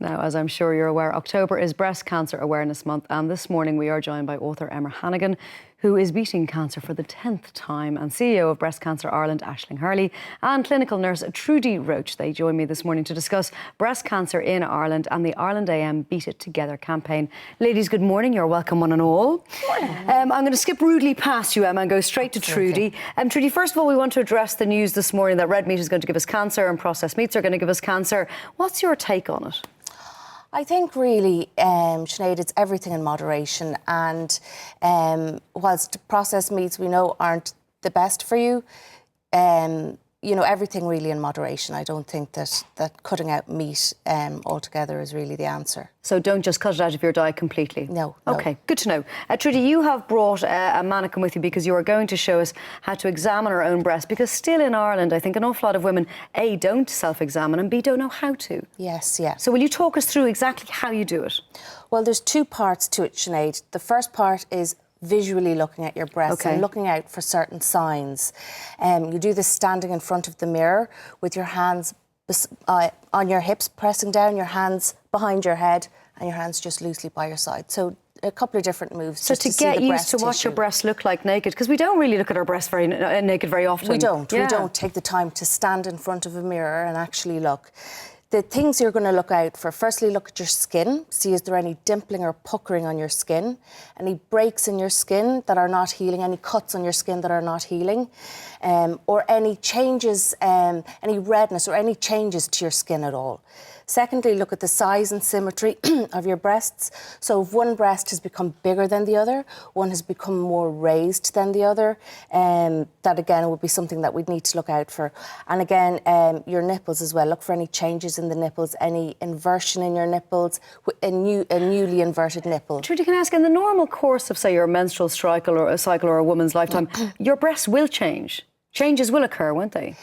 Now, as I'm sure you're aware, October is Breast Cancer Awareness Month, and this morning we are joined by author Emma Hannigan, who is beating cancer for the 10th time, and CEO of Breast Cancer Ireland, Aisling Hurley, and clinical nurse Trudi Roche. They join me this morning to discuss breast cancer in Ireland and the Ireland AM Beat It Together campaign. Ladies, good morning. You're welcome, one and all. Morning. I'm going to skip rudely past you, Emma, and go straight to Trudi. Trudi, first of all, we want to address the news this morning that red meat is going to give us cancer and processed meats are going to give us cancer. What's your take on it? I think really, Sinead, it's everything in moderation, and whilst processed meats we know aren't the best for you, everything really in moderation. I don't think that cutting out meat altogether is really the answer. So don't just cut it out of your diet completely? No. OK, good to know. Trudi, you have brought a mannequin with you because you are going to show us how to examine our own breast, because still in Ireland, I think an awful lot of women, A, don't self-examine, and B, don't know how to. Yes, yeah. So will you talk us through exactly how you do it? Well, there's two parts to it, Sinead. The first part is visually looking at your breasts and looking out for certain signs. You do this standing in front of the mirror with your hands on your hips, pressing down, your hands behind your head and your hands just loosely by your side. So a couple of different moves. So to get used to what your breasts look like naked, because we don't really look at our breasts very naked very often. We don't. Yeah. We don't take the time to stand in front of a mirror and actually look. The things you're going to look out for, firstly, look at your skin. See, is there any dimpling or puckering on your skin? Any breaks in your skin that are not healing? Any cuts on your skin that are not healing? Or any changes, any redness or any changes to your skin at all? Secondly, look at the size and symmetry of your breasts. So if one breast has become bigger than the other, one has become more raised than the other, that again would be something that we'd need to look out for. And again, your nipples as well. Look for any changes in the nipples, any inversion in your nipples, a newly inverted nipple. Trudi, can I ask, in the normal course of, say, your menstrual cycle or a woman's lifetime, your breasts will change. Changes will occur, won't they?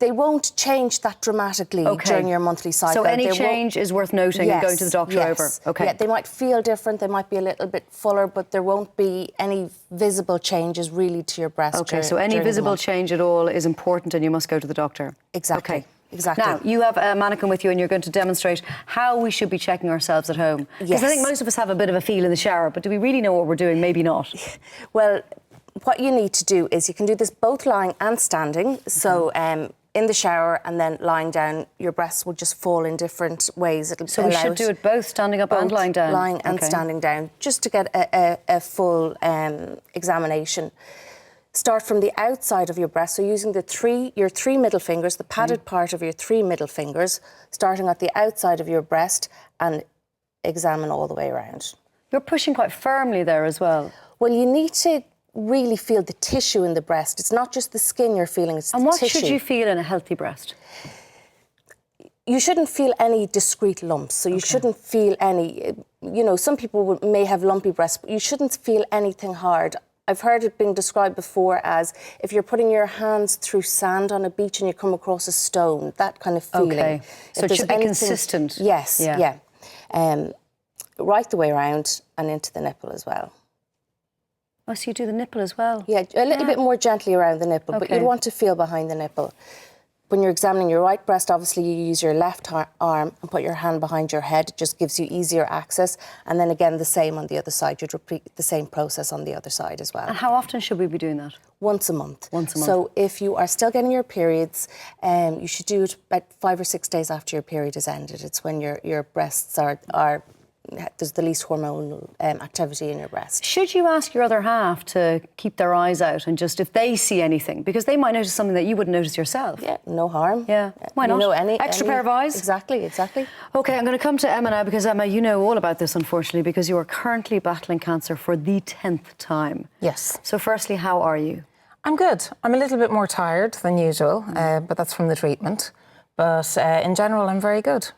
They won't change that dramatically during your monthly cycle. So any change is worth noting and going to the doctor over? Okay. Yeah, they might feel different, they might be a little bit fuller, but there won't be any visible changes really to your breast. Okay, so any visible change at all is important and you must go to the doctor? Exactly. Okay. Exactly. Now, you have a mannequin with you and you're going to demonstrate how we should be checking ourselves at home. Because I think most of us have a bit of a feel in the shower, but do we really know what we're doing? Maybe not. Well, what you need to do is you can do this both lying and standing. So in the shower and then lying down, your breasts will just fall in different ways. So we should do it both standing up and lying down? Lying and standing down, just to get a full examination. Start from the outside of your breast, so using your three middle fingers, the padded part of your three middle fingers, starting at the outside of your breast and examine all the way around. You're pushing quite firmly there as well. Well, you need to really feel the tissue in the breast. It's not just the skin you're feeling, it's the tissue. And what should you feel in a healthy breast? You shouldn't feel any discrete lumps. So you shouldn't feel any, some people may have lumpy breasts, but you shouldn't feel anything hard. I've heard it being described before as if you're putting your hands through sand on a beach and you come across a stone, that kind of feeling. Okay, so it should be consistent. Yes, yeah. Right the way around and into the nipple as well. Oh, so you do the nipple as well? Yeah, a little bit more gently around the nipple, but you'd want to feel behind the nipple. When you're examining your right breast, obviously you use your left arm and put your hand behind your head. It just gives you easier access. And then again, the same on the other side. You'd repeat the same process on the other side as well. And how often should we be doing that? Once a month. Once a month. So if you are still getting your periods, you should do it about 5 or 6 days after your period is ended. It's when your breasts there's the least hormonal activity in your breast. Should you ask your other half to keep their eyes out and just if they see anything? Because they might notice something that you wouldn't notice yourself. Yeah, no harm. Yeah, why not? Extra pair of eyes? Exactly. OK, I'm going to come to Emma now because, Emma, you know all about this, unfortunately, because you are currently battling cancer for the 10th time. Yes. So firstly, how are you? I'm good. I'm a little bit more tired than usual, but that's from the treatment. But in general, I'm very good.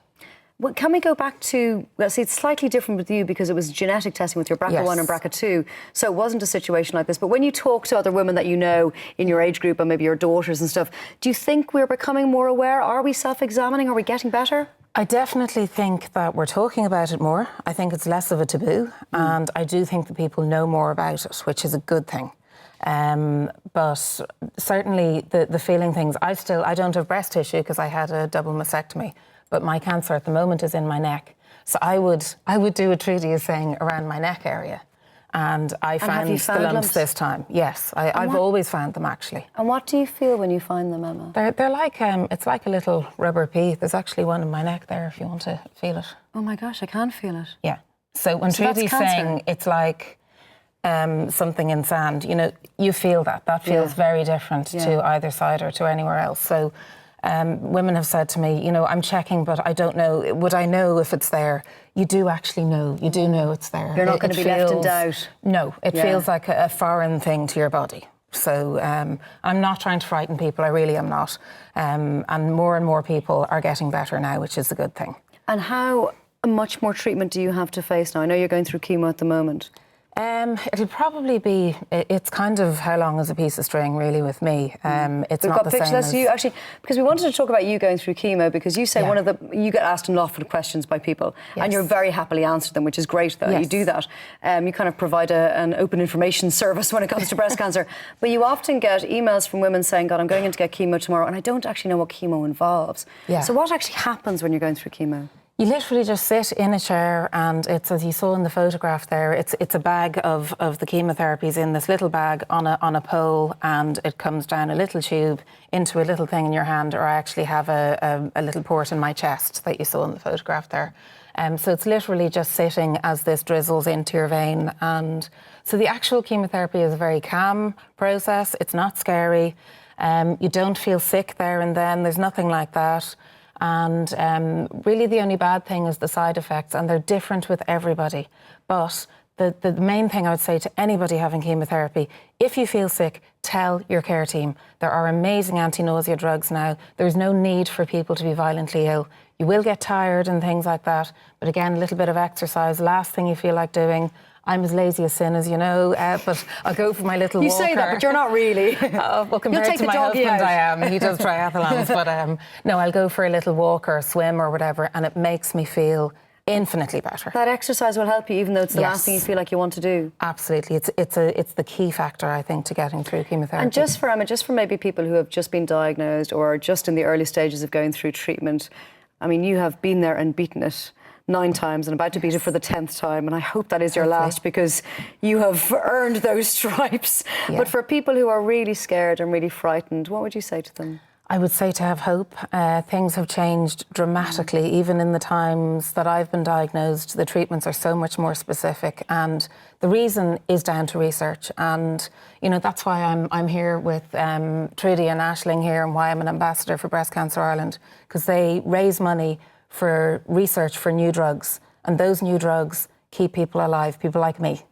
Well, can we go back to, well, see, it's slightly different with you because it was genetic testing with your BRCA1 and BRCA2, so it wasn't a situation like this. But when you talk to other women that you know in your age group and maybe your daughters and stuff, do you think we're becoming more aware? Are we self-examining? Are we getting better? I definitely think that we're talking about it more. I think it's less of a taboo, and I do think that people know more about it, which is a good thing. But certainly the feeling things, I don't have breast tissue because I had a double mastectomy. but my cancer at the moment is in my neck. So I would do what Trudi is saying around my neck area. And I found the lumps this time. Yes, I've always found them, actually. And what do you feel when you find them, Emma? They're like, it's like a little rubber pea. There's actually one in my neck there if you want to feel it. Oh my gosh, I can feel it. Yeah. So when Trudi's saying it's like something in sand, you know, you feel that. That feels very different to either side or to anywhere else. So women have said to me, you know, I'm checking, but I don't know. Would I know if it's there? You do actually know. You do know it's there. You're not going to be left in doubt. No, it feels like a foreign thing to your body. So I'm not trying to frighten people. I really am not. And more people are getting better now, which is a good thing. And how much more treatment do you have to face now? I know you're going through chemo at the moment. It'll probably be, it's kind of how long is a piece of string really with me. It's We've not got the pictures same of you actually, because we wanted to talk about you going through chemo, because you say you get asked an awful lot of questions by people and you're very happily answered them, which is great though. You do that. You kind of provide an open information service when it comes to breast cancer. But you often get emails from women saying, God, I'm going in to get chemo tomorrow and I don't actually know what chemo involves. So what actually happens when you're going through chemo? You literally just sit in a chair and it's, as you saw in the photograph there, it's a bag of the chemotherapies in this little bag on a pole, and it comes down a little tube into a little thing in your hand, or I actually have a little port in my chest that you saw in the photograph there. So it's literally just sitting as this drizzles into your vein. And so the actual chemotherapy is a very calm process. It's not scary. You don't feel sick there and then. There's nothing like that. And really the only bad thing is the side effects, and they're different with everybody. But the main thing I would say to anybody having chemotherapy, if you feel sick, tell your care team. There are amazing anti-nausea drugs now. There's no need for people to be violently ill. You will get tired and things like that, but again, a little bit of exercise, last thing you feel like doing. I'm as lazy as sin, as you know, but I'll go for my little walker. You say that, but you're not really. Well, compared to my husband, I am. He does triathlons, but no, I'll go for a little walk or a swim or whatever, and it makes me feel infinitely better. That exercise will help you, even though it's the last thing you feel like you want to do. Absolutely. It's the key factor, I think, to getting through chemotherapy. And just for Emma, just for maybe people who have just been diagnosed or are just in the early stages of going through treatment, I mean, you have been there and beaten it 9 times and about to beat it for the 10th time, and I hope that is your last, because you have earned those stripes. But for people who are really scared and really frightened, what would you say to them? I would say to have hope. Things have changed dramatically. Even in the times that I've been diagnosed, the treatments are so much more specific, and the reason is down to research. And you know, that's why I'm here with Trudi and Aisling here, and why I'm an ambassador for Breast Cancer Ireland, because they raise money for research for new drugs, and those new drugs keep people alive, people like me,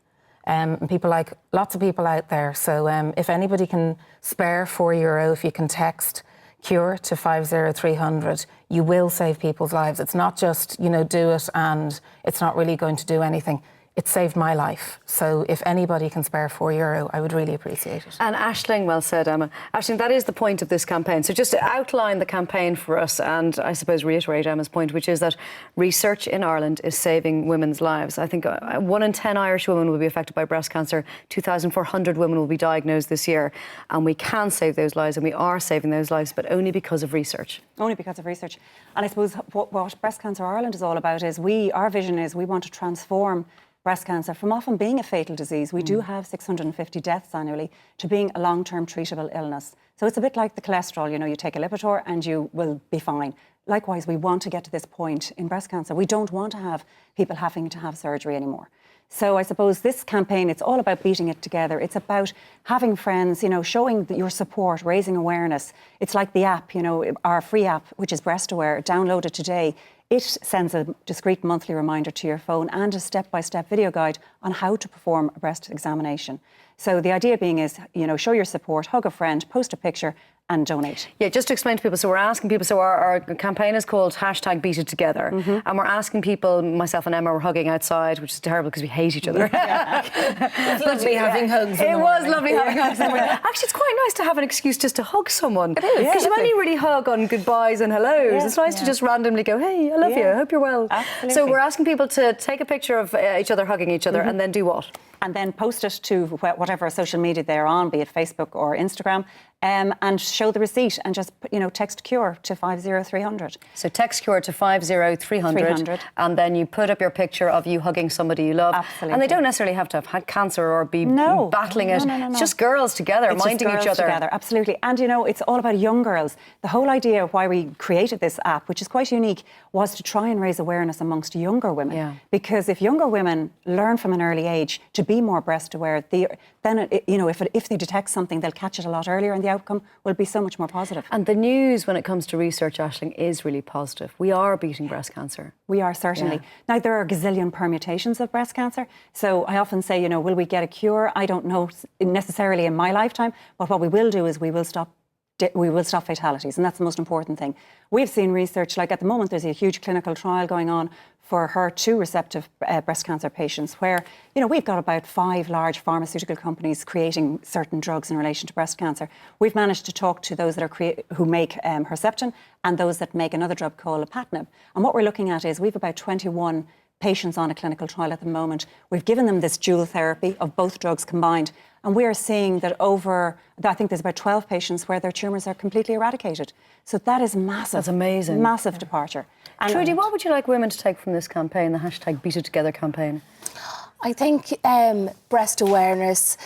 and people like lots of people out there. So if anybody can spare €4, if you can text CURE to 50300, you will save people's lives. It's not just, you know, do it and it's not really going to do anything. It saved my life. So if anybody can spare €4, I would really appreciate it. And Aisling, well said, Emma. Aisling, that is the point of this campaign. So just to outline the campaign for us, and I suppose reiterate Emma's point, which is that research in Ireland is saving women's lives. I think 1 in 10 Irish women will be affected by breast cancer. 2,400 women will be diagnosed this year. And we can save those lives, and we are saving those lives, but only because of research. Only because of research. And I suppose what Breast Cancer Ireland is all about is our vision is we want to transform breast cancer from often being a fatal disease. We do have 650 deaths annually, to being a long-term treatable illness. So it's a bit like the cholesterol, you know, you take a Lipitor and you will be fine. Likewise, we want to get to this point in breast cancer. We don't want to have people having to have surgery anymore. So I suppose this campaign, it's all about beating it together. It's about having friends, you know, showing your support, raising awareness. It's like the app, you know, our free app, which is Breast Aware. Download it today. It sends a discreet monthly reminder to your phone and a step-by-step video guide on how to perform a breast examination. So the idea being is, you know, show your support, hug a friend, post a picture and donate. Yeah, just to explain to people, so we're asking people, so our campaign is called #BeatItTogether, and we're asking people, myself and Emma were hugging outside, which is terrible because we hate each other. It's lovely having hugs. It was lovely having hugs. Actually, it's quite nice to have an excuse just to hug someone. It is. Because you only really hug on goodbyes and hellos. Yeah. It's nice to just randomly go, hey, I love you, I hope you're well. Absolutely. So we're asking people to take a picture of each other hugging each other and then do what? and then post it to whatever social media they're on, be it Facebook or Instagram, and show the receipt and just, text CURE to 50300. So text CURE to 50300, and then you put up your picture of you hugging somebody you love. Absolutely. And they don't necessarily have to have had cancer or be battling it. No. It's just girls together, minding each other. Together, absolutely. And it's all about young girls. The whole idea of why we created this app, which is quite unique, was to try and raise awareness amongst younger women. Yeah. Because if younger women learn from an early age to be more breast aware, then if they detect something, they'll catch it a lot earlier, and the outcome will be so much more positive. And the news when it comes to research, Aisling, is really positive. We are beating breast cancer. We are, certainly. Yeah. Now, there are a gazillion permutations of breast cancer. So I often say, will we get a cure? I don't know necessarily in my lifetime, but what we will do is we will stop fatalities, and that's the most important thing. We've seen research, like at the moment there's a huge clinical trial going on for HER2 receptive breast cancer patients, where we've got about 5 large pharmaceutical companies creating certain drugs in relation to breast cancer. We've managed to talk to those that who make Herceptin and those that make another drug called Apatinib. And what we're looking at is we've about 21 patients on a clinical trial at the moment. We've given them this dual therapy of both drugs combined, and we are seeing that I think there's about 12 patients where their tumours are completely eradicated. So that is massive. That's amazing. Massive departure. And Trudi, what would you like women to take from this campaign, the hashtag Beat It Together campaign? I think breast awareness,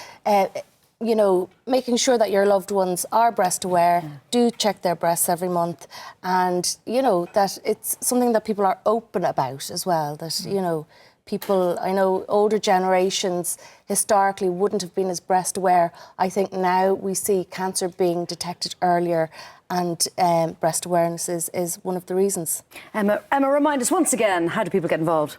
making sure that your loved ones are breast aware, do check their breasts every month, and, that it's something that people are open about as well, that, people, I know older generations historically wouldn't have been as breast aware. I think now we see cancer being detected earlier, and breast awareness is one of the reasons. Emma, remind us once again, how do people get involved?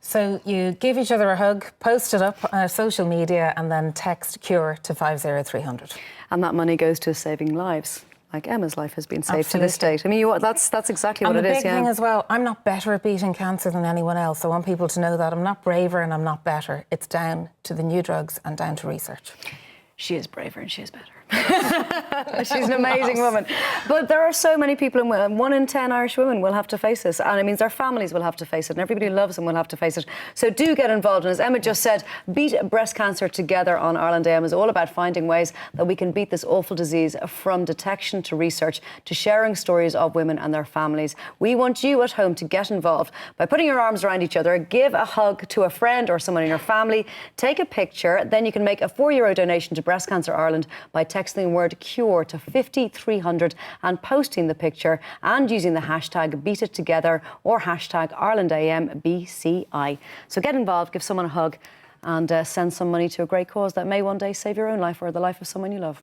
So you give each other a hug, post it up on social media, and then text CURE to 50300. And that money goes to saving lives. Like Emma's life has been saved to this date. I mean, that's exactly what it is. And the big thing as well, I'm not better at beating cancer than anyone else. I want people to know that I'm not braver and I'm not better. It's down to the new drugs and down to research. She is braver and she is better. She's an amazing woman. But there are so many people, and 1 in 10 Irish women will have to face this. And it means their families will have to face it, and everybody who loves them will have to face it. So do get involved. And as Emma just said, Beat Breast Cancer Together on Ireland AM is all about finding ways that we can beat this awful disease, from detection to research to sharing stories of women and their families. We want you at home to get involved by putting your arms around each other, give a hug to a friend or someone in your family, take a picture, then you can make a €4 donation to Breast Cancer Ireland by texting the word CURE to 50300 and posting the picture and using the hashtag Beat It Together or hashtag IrelandAMBCI. So get involved, give someone a hug, and send some money to a great cause that may one day save your own life or the life of someone you love.